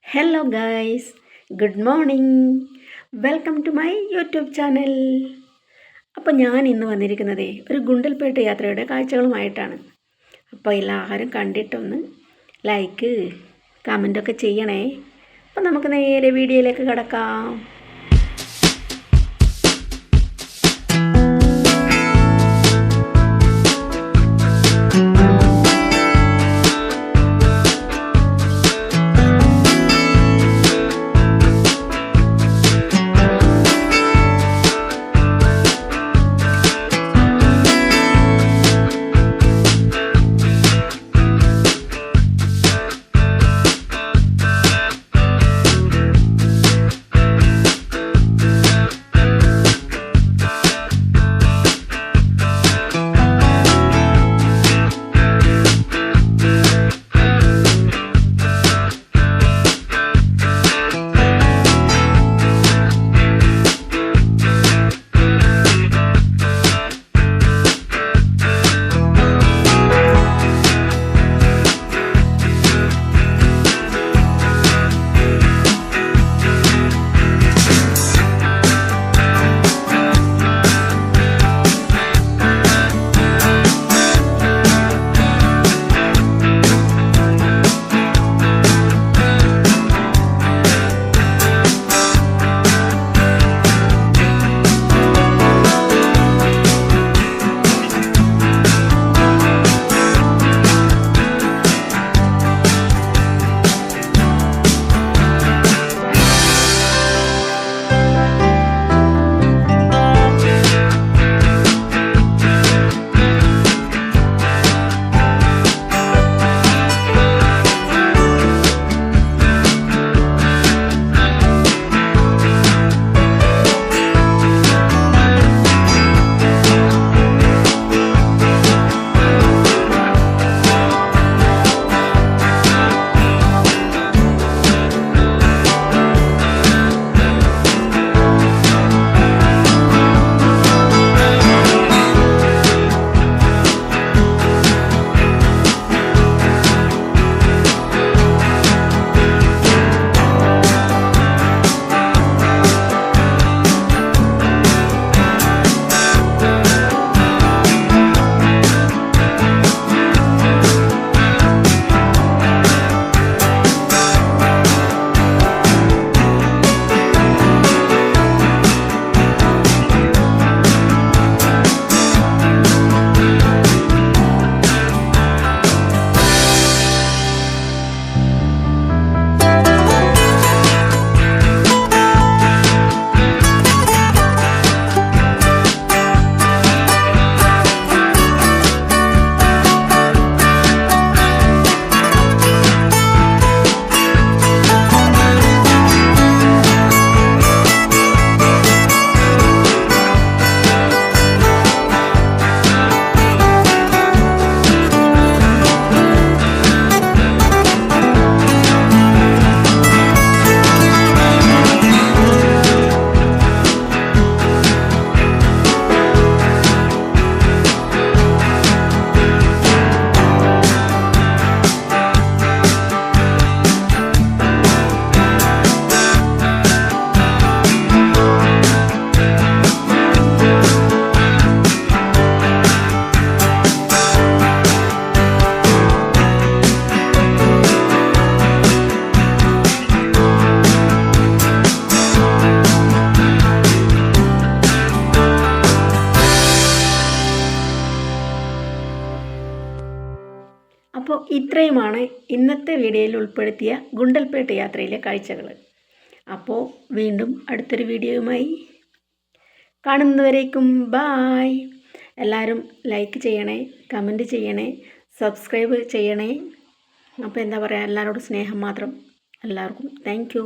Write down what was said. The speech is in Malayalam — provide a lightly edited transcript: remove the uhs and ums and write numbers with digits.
Hello guys, good morning. Welcome to my YouTube channel. അപ്പോൾ ഞാൻ ഇന്ന് വന്നിരിക്കുന്നത് ഒരു ഗുണ്ടൽപേട്ട് യാത്രയുടെ കാഴ്ചകളുമായിട്ടാണ്. അപ്പോൾ എല്ലാവരും കണ്ടിട്ടൊന്ന് ലൈക്ക് കമൻറ്റൊക്കെ ചെയ്യണേ. അപ്പോൾ നമുക്ക് നേരെ വീഡിയോയിലേക്ക് കിടക്കാം. അപ്പോൾ ഇത്രയുമാണ് ഇന്നത്തെ വീഡിയോയിൽ ഉൾപ്പെടുത്തിയ ഗുണ്ടൽപേട്ട് യാത്രയിലെ കാഴ്ചകൾ. അപ്പോൾ വീണ്ടും അടുത്തൊരു വീഡിയോയുമായി കാണുന്നവരേക്കും ബായ്. എല്ലാവരും ലൈക്ക് ചെയ്യണേ, കമൻറ്റ് ചെയ്യണേ, സബ്സ്ക്രൈബ് ചെയ്യണേ. അപ്പോൾ എന്താ പറയുക, എല്ലാവരോടും സ്നേഹം മാത്രം. എല്ലാവർക്കും താങ്ക്